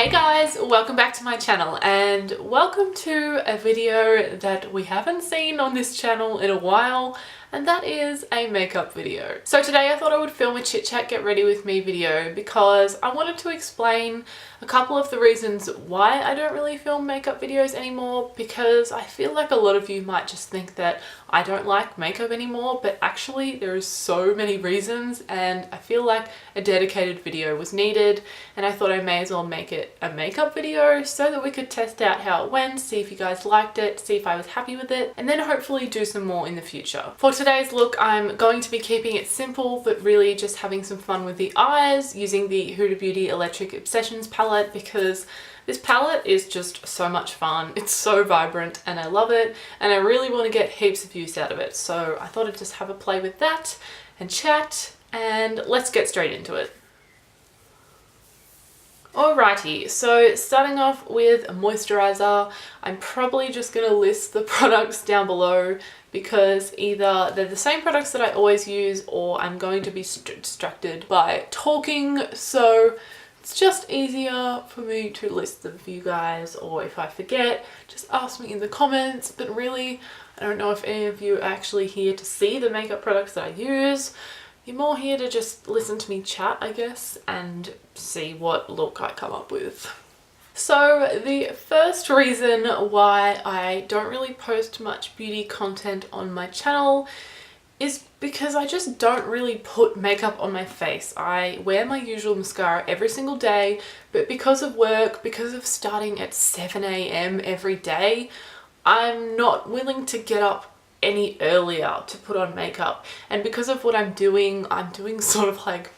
Hey guys, welcome back to my channel and welcome to a video that we haven't seen on this channel in a while, and that is a makeup video. So today I thought I would film a chit chat get ready with me video because I wanted to explain a couple of the reasons why I don't really film makeup videos anymore, because I feel like a lot of you might just think that I don't like makeup anymore, but actually there is so many reasons and I feel like a dedicated video was needed, and I thought I may as well make it a makeup video so that we could test out how it went, see if you guys liked it, see if I was happy with it, and then hopefully do some more in the future. For today's look, I'm going to be keeping it simple but really just having some fun with the eyes using the Huda Beauty Electric Obsessions palette, because this palette is just so much fun. It's so vibrant and I love it, and I really want to get heaps of use out of it. So I thought I'd just have a play with that and chat, and let's get straight into it. Alrighty, so starting off with a moisturizer, I'm probably just going to list the products down below because either they're the same products that I always use or I'm going to be distracted by talking, so it's just easier for me to list them for you guys, or if I forget, just ask me in the comments. But really, I don't know if any of you are actually here to see the makeup products that I use. You're more here to just listen to me chat, I guess, and see what look I come up with. So the first reason why I don't really post much beauty content on my channel is because I just don't really put makeup on my face. I wear my usual mascara every single day, but because of work, because of starting at 7 AM every day, I'm not willing to get up any earlier to put on makeup. And because of what I'm doing sort of like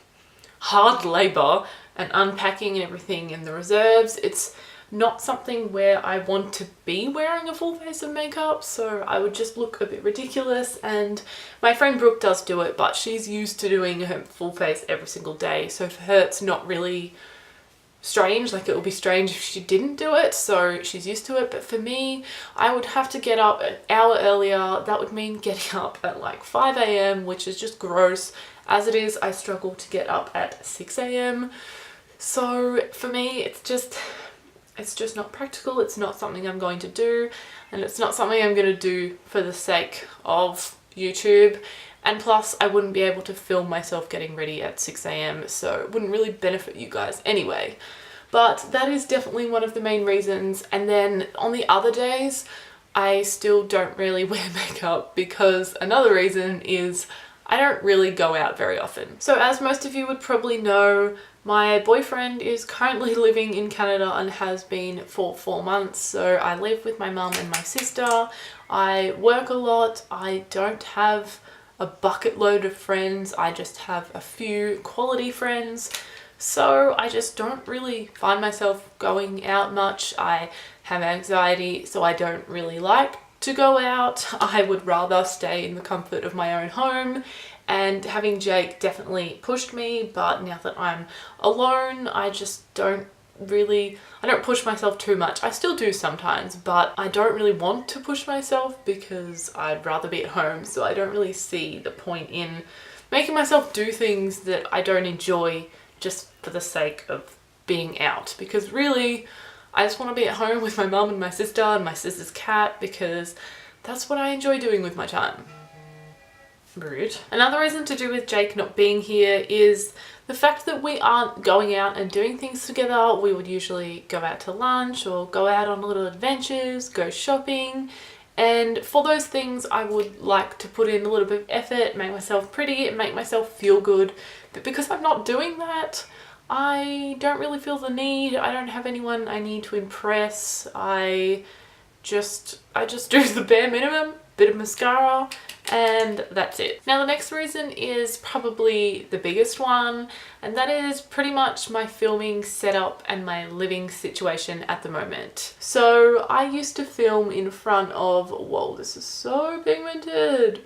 hard labor and unpacking and everything in the reserves. It's not something where I want to be wearing a full face of makeup, so I would just look a bit ridiculous. And my friend Brooke does do it, but she's used to doing her full face every single day, so for her it's not really strange. Like, it would be strange if she didn't do it, so she's used to it. But for me, I would have to get up an hour earlier. That would mean getting up at like 5 AM, which is just gross. As it is, I struggle to get up at 6 AM. So for me, it's just not practical. It's not something I'm going to do, and it's not something I'm going to do for the sake of YouTube. And plus, I wouldn't be able to film myself getting ready at 6 AM, so it wouldn't really benefit you guys anyway. But that is definitely one of the main reasons. And then on the other days, I still don't really wear makeup because another reason is I don't really go out very often. So as most of you would probably know, my boyfriend is currently living in Canada and has been for 4 months. So I live with my mum and my sister. I work a lot. I don't have a bucket load of friends. I just have a few quality friends. So I just don't really find myself going out much. I have anxiety, so I don't really like to go out. I would rather stay in the comfort of my own home, and having Jake definitely pushed me, but now that I'm alone, I just don't push myself too much. I still do sometimes, but I don't really want to push myself because I'd rather be at home, so I don't really see the point in making myself do things that I don't enjoy just for the sake of being out, because really I just want to be at home with my mum and my sister's cat, because that's what I enjoy doing with my time. Rude. Another reason to do with Jake not being here is the fact that we aren't going out and doing things together. We would usually go out to lunch or go out on little adventures, go shopping, and for those things I would like to put in a little bit of effort, make myself pretty and make myself feel good. But because I'm not doing that, I don't really feel the need. I don't have anyone I need to impress. I just do the bare minimum, bit of mascara, and that's it. Now the next reason is probably the biggest one, and that is pretty much my filming setup and my living situation at the moment. So I used to film in front of, whoa, this is so pigmented.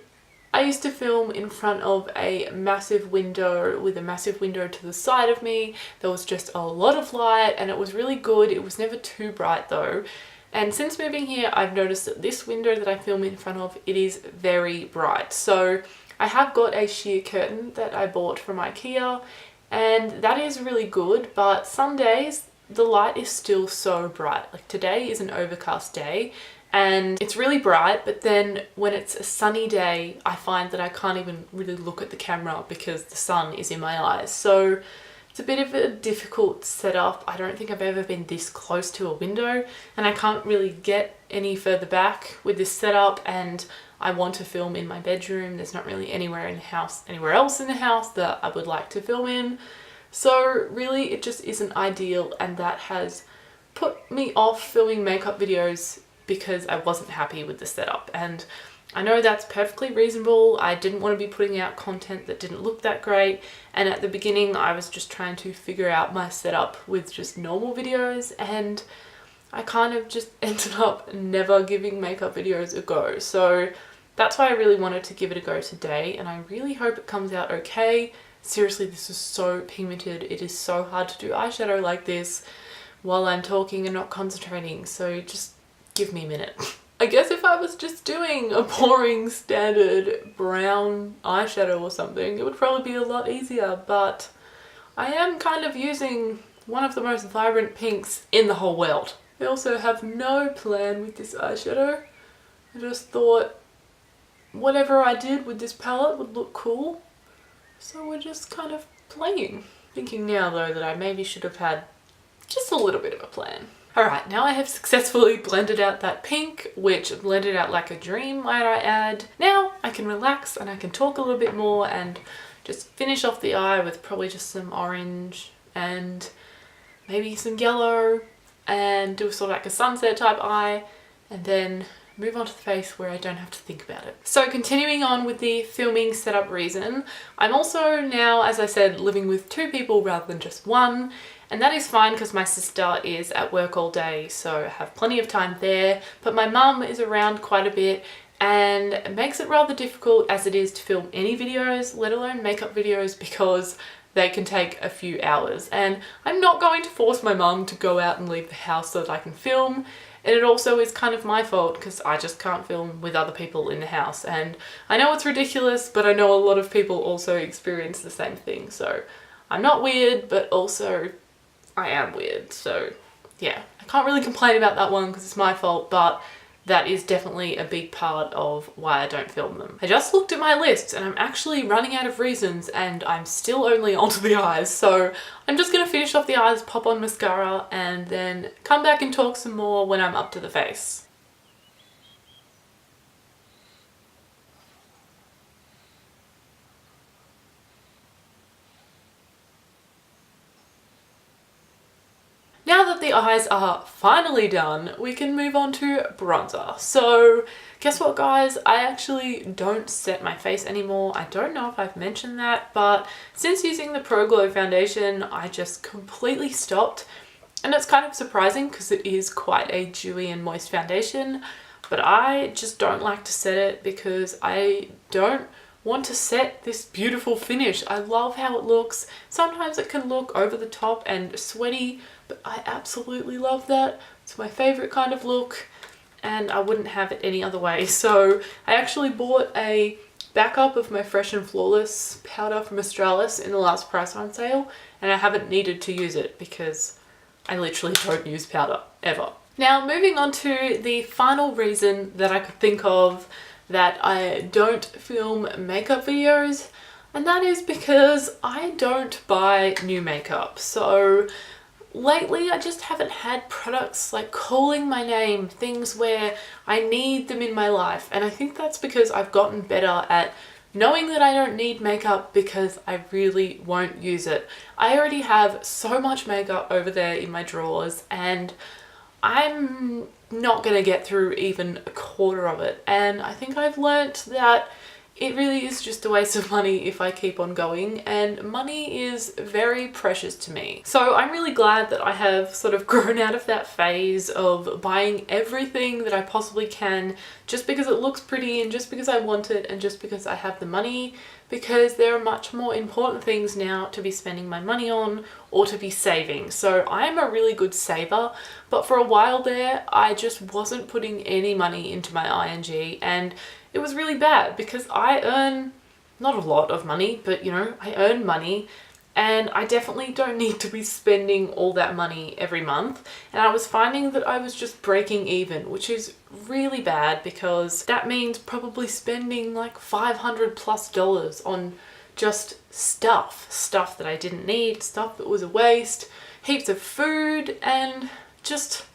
I used to film in front of a massive window with a massive window to the side of me. There was just a lot of light and it was really good. It was never too bright though. And since moving here, I've noticed that this window that I film in front of, it is very bright. So I have got a sheer curtain that I bought from IKEA, and that is really good, but some days the light is still so bright. Like today is an overcast day and it's really bright, but then when it's a sunny day, I find that I can't even really look at the camera because the sun is in my eyes. So it's a bit of a difficult setup. I don't think I've ever been this close to a window, and I can't really get any further back with this setup, and I want to film in my bedroom. There's not really anywhere else in the house that I would like to film in. So really it just isn't ideal, and that has put me off filming makeup videos because I wasn't happy with the setup. And I know that's perfectly reasonable. I didn't want to be putting out content that didn't look that great, and at the beginning I was just trying to figure out my setup with just normal videos, and I kind of just ended up never giving makeup videos a go. So that's why I really wanted to give it a go today, and I really hope it comes out okay. Seriously, this is so pigmented. It is so hard to do eyeshadow like this while I'm talking and not concentrating, so just give me a minute. I guess if I was just doing a boring standard brown eyeshadow or something, it would probably be a lot easier, but I am kind of using one of the most vibrant pinks in the whole world. I also have no plan with this eyeshadow. I just thought whatever I did with this palette would look cool, so we're just kind of playing. Thinking now though that I maybe should have had just a little bit of a plan. Alright, now I have successfully blended out that pink, which blended out like a dream, might I add. Now I can relax and I can talk a little bit more and just finish off the eye with probably just some orange and maybe some yellow, and do sort of like a sunset type eye, and then move on to the face where I don't have to think about it. So continuing on with the filming setup reason, I'm also now, as I said, living with 2 people rather than just 1. And that is fine because my sister is at work all day, so I have plenty of time there. But my mum is around quite a bit, and it makes it rather difficult as it is to film any videos, let alone makeup videos, because they can take a few hours. And I'm not going to force my mum to go out and leave the house so that I can film. And it also is kind of my fault because I just can't film with other people in the house. And I know it's ridiculous, but I know a lot of people also experience the same thing. So I'm not weird, but also I am weird. So yeah, I can't really complain about that one because it's my fault, but that is definitely a big part of why I don't film them. I just looked at my list and I'm actually running out of reasons, and I'm still only onto the eyes. So I'm just gonna finish off the eyes, pop on mascara, and then come back and talk some more when I'm up to the face. Now that the eyes are finally done, we can move on to bronzer. So guess what guys, I actually don't set my face anymore. I don't know if I've mentioned that, but since using the Pro Glow foundation, I just completely stopped. And it's kind of surprising because it is quite a dewy and moist foundation, but I just don't like to set it because I don't want to set this beautiful finish. I love how it looks. Sometimes it can look over the top and sweaty, but I absolutely love that. It's my favorite kind of look, and I wouldn't have it any other way. So I actually bought a backup of my Fresh and Flawless powder from Australis in the last price on sale, and I haven't needed to use it because I literally don't use powder ever. Now moving on to the final reason that I could think of that I don't film makeup videos, and that is because I don't buy new makeup. So lately I just haven't had products like calling my name, things where I need them in my life, and I think that's because I've gotten better at knowing that I don't need makeup because I really won't use it. I already have so much makeup over there in my drawers, and I'm not gonna get through even a quarter of it, and I think I've learnt that it really is just a waste of money if I keep on going, and money is very precious to me. So I'm really glad that I have sort of grown out of that phase of buying everything that I possibly can just because it looks pretty and just because I want it and just because I have the money, because there are much more important things now to be spending my money on or to be saving. So I am a really good saver, but for a while there I just wasn't putting any money into my ING, and it was really bad because I earn not a lot of money, but you know, I earn money, and I definitely don't need to be spending all that money every month. And I was finding that I was just breaking even, which is really bad because that means probably spending like $500+ on just stuff that I didn't need, stuff that was a waste, heaps of food, and just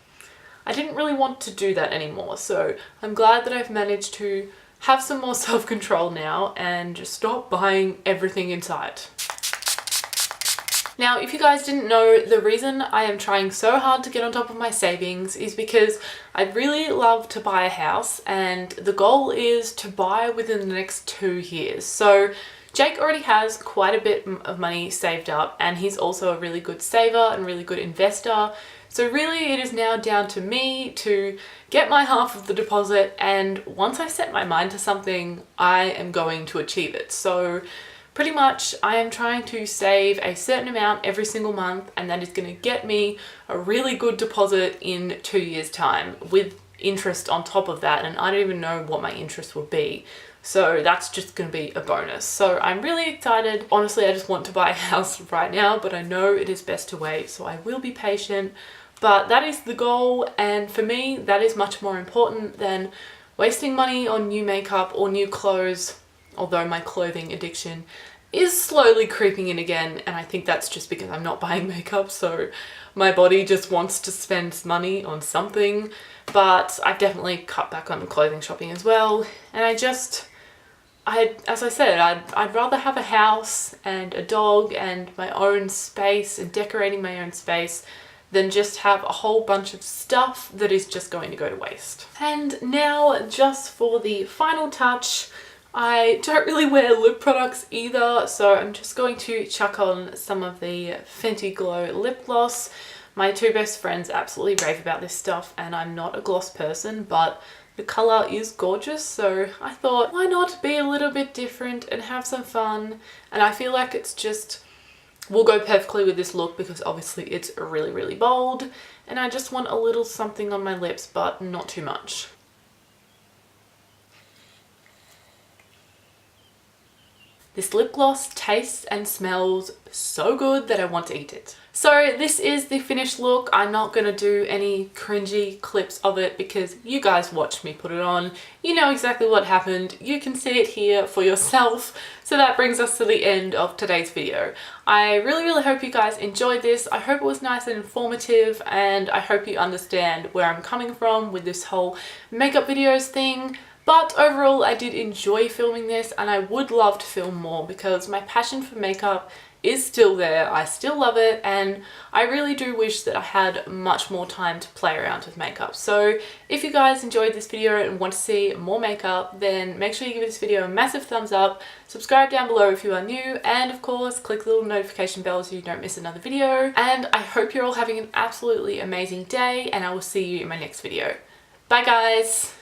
I didn't really want to do that anymore. So I'm glad that I've managed to have some more self-control now and just stop buying everything in sight. Now, if you guys didn't know, the reason I am trying so hard to get on top of my savings is because I'd really love to buy a house, and the goal is to buy within the next 2 years. So Jake already has quite a bit of money saved up, and he's also a really good saver and really good investor. So really it is now down to me to get my half of the deposit, and once I set my mind to something, I am going to achieve it. So pretty much I am trying to save a certain amount every single month, and that is going to get me a really good deposit in 2 years' time with interest on top of that, and I don't even know what my interest will be. So that's just going to be a bonus. So I'm really excited. Honestly, I just want to buy a house right now, but I know it is best to wait, so I will be patient. But that is the goal, and for me, that is much more important than wasting money on new makeup or new clothes, although my clothing addiction is slowly creeping in again, and I think that's just because I'm not buying makeup, so my body just wants to spend money on something. But I've definitely cut back on clothing shopping as well, and as I said, I'd rather have a house and a dog and my own space and decorating my own space than just have a whole bunch of stuff that is just going to go to waste. And now, just for the final touch, I don't really wear lip products either, so I'm just going to chuck on some of the Fenty Glow lip gloss. My two best friends absolutely rave about this stuff, and I'm not a gloss person, but the colour is gorgeous, so I thought, why not be a little bit different and have some fun? And I feel like it's just will go perfectly with this look because obviously it's really, really bold, and I just want a little something on my lips, but not too much. This lip gloss tastes and smells so good that I want to eat it. So this is the finished look. I'm not going to do any cringy clips of it because you guys watched me put it on. You know exactly what happened. You can see it here for yourself. So that brings us to the end of today's video. I really, really hope you guys enjoyed this. I hope it was nice and informative, and I hope you understand where I'm coming from with this whole makeup videos thing. But overall, I did enjoy filming this, and I would love to film more because my passion for makeup is still there. I still love it, and I really do wish that I had much more time to play around with makeup. So if you guys enjoyed this video and want to see more makeup, then make sure you give this video a massive thumbs up, subscribe down below if you are new, and of course click the little notification bell so you don't miss another video. And I hope you're all having an absolutely amazing day, and I will see you in my next video. Bye guys!